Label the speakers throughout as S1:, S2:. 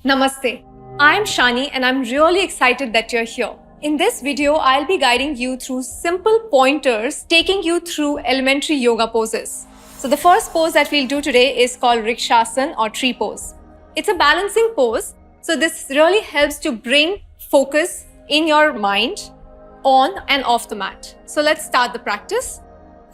S1: Namaste. I'm Shani and I'm really excited that you're here. In this video, I'll be guiding you through simple pointers, taking you through elementary yoga poses. So the first pose that we'll do today is called Vrikshasana or tree pose. It's a balancing pose, so this really helps to bring focus in your mind on and off the mat. So let's start the practice.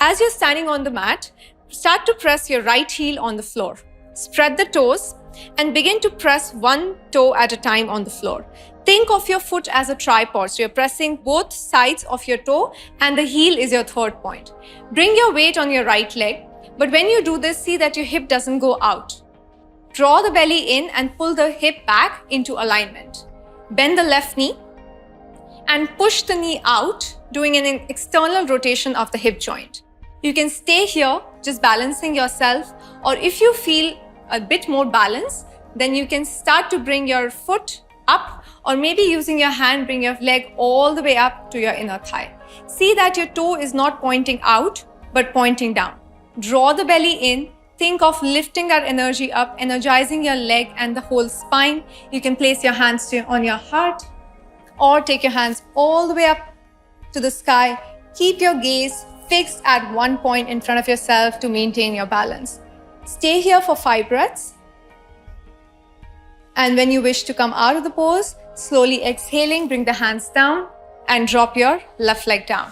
S1: As you're standing on the mat, start to press your right heel on the floor. Spread the toes and begin to press one toe at a time on the floor. Think of your foot as a tripod. So you're pressing both sides of your toe and the heel is your third point. Bring your weight on your right leg, but when you do this, see that your hip doesn't go out. Draw the belly in and pull the hip back into alignment. Bend the left knee and push the knee out, doing an external rotation of the hip joint. You can stay here, just balancing yourself, or if you feel a bit more balance, then you can start to bring your foot up, or maybe using your hand, bring your leg all the way up to your inner thigh. See that your toe is not pointing out, but pointing down. Draw the belly in. Think of lifting that energy up, energizing your leg and the whole spine. You can place your hands on your heart, or take your hands all the way up to the sky. Keep your gaze fixed at one point in front of yourself to maintain your balance. Stay here for 5 breaths. And when you wish to come out of the pose, slowly exhaling, bring the hands down and drop your left leg down.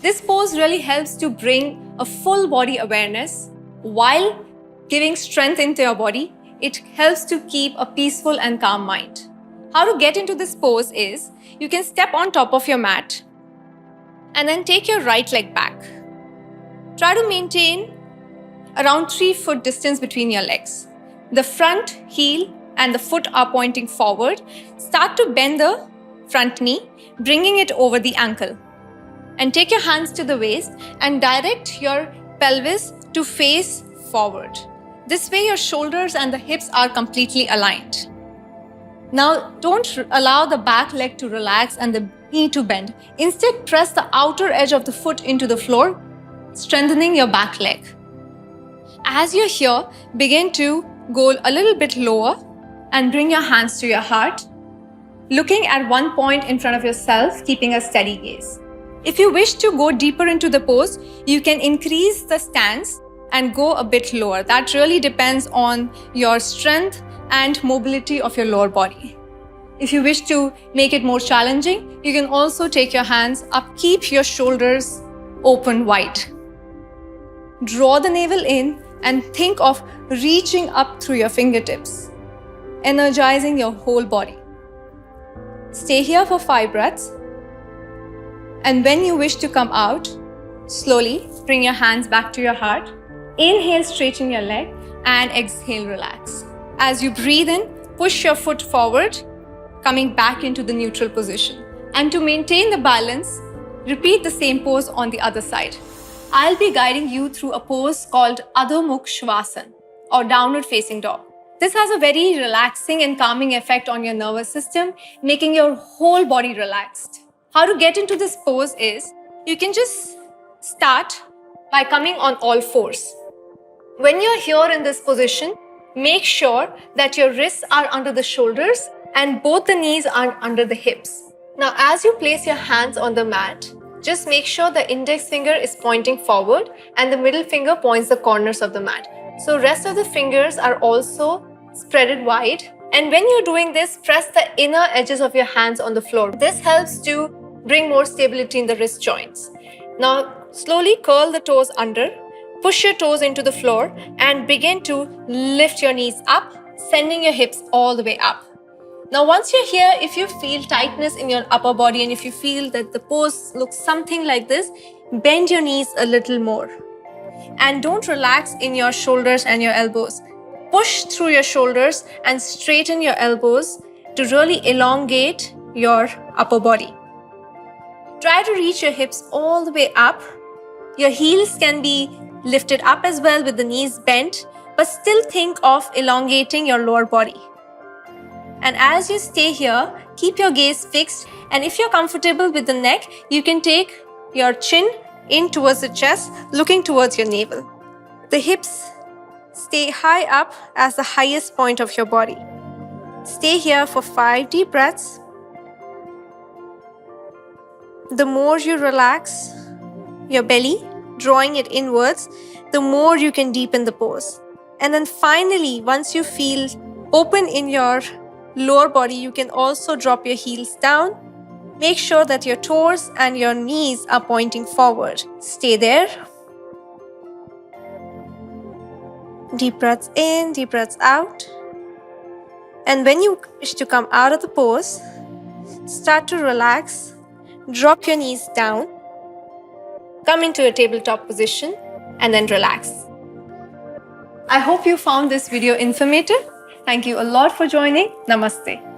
S1: This pose really helps to bring a full body awareness while giving strength into your body. It helps to keep a peaceful and calm mind. How to get into this pose is, you can step on top of your mat and then take your right leg back. Try to maintain around 3 foot distance between your legs. The front heel and the foot are pointing forward. Start to bend the front knee, bringing it over the ankle. And take your hands to the waist and direct your pelvis to face forward. This way your shoulders and the hips are completely aligned. Now, don't allow the back leg to relax and the knee to bend. Instead, press the outer edge of the foot into the floor, strengthening your back leg. As you're here, begin to go a little bit lower and bring your hands to your heart, looking at one point in front of yourself, keeping a steady gaze. If you wish to go deeper into the pose, you can increase the stance and go a bit lower. That really depends on your strength and mobility of your lower body. If you wish to make it more challenging, you can also take your hands up, keep your shoulders open wide. Draw the navel in and think of reaching up through your fingertips, energizing your whole body. Stay here for 5 breaths. And when you wish to come out, slowly bring your hands back to your heart. Inhale, straighten your leg, and exhale, relax. As you breathe in, push your foot forward, coming back into the neutral position. And to maintain the balance, repeat the same pose on the other side. I'll be guiding you through a pose called Adho Mukh Shavasana or downward facing dog. This has a very relaxing and calming effect on your nervous system, making your whole body relaxed. How to get into this pose is, you can just start by coming on all fours. When you're here in this position, make sure that your wrists are under the shoulders and both the knees are under the hips. Now, as you place your hands on the mat, just make sure the index finger is pointing forward and the middle finger points the corners of the mat. So rest of the fingers are also spreaded wide. And when you're doing this, press the inner edges of your hands on the floor. This helps to bring more stability in the wrist joints. Now, slowly curl the toes under, push your toes into the floor and begin to lift your knees up, sending your hips all the way up. Now, once you're here, if you feel tightness in your upper body and if you feel that the pose looks something like this, bend your knees a little more. And don't relax in your shoulders and your elbows. Push through your shoulders and straighten your elbows to really elongate your upper body. Try to reach your hips all the way up. Your heels can be lifted up as well with the knees bent, but still think of elongating your lower body. And as you stay here, keep your gaze fixed. And if you're comfortable with the neck, you can take your chin in towards the chest, looking towards your navel. The hips stay high up as the highest point of your body.
S2: Stay here for 5 deep breaths. The more you relax your belly, drawing it inwards, the more you can deepen the pose. And then finally, once you feel open in your lower body, you can also drop your heels down. Make sure that your toes and your knees are pointing forward. Stay there. Deep breaths in, deep breaths out. And when you wish to come out of the pose, start to relax. Drop your knees down. Come into a tabletop position and then relax.
S1: I hope you found this video informative. Thank you a lot for joining. Namaste.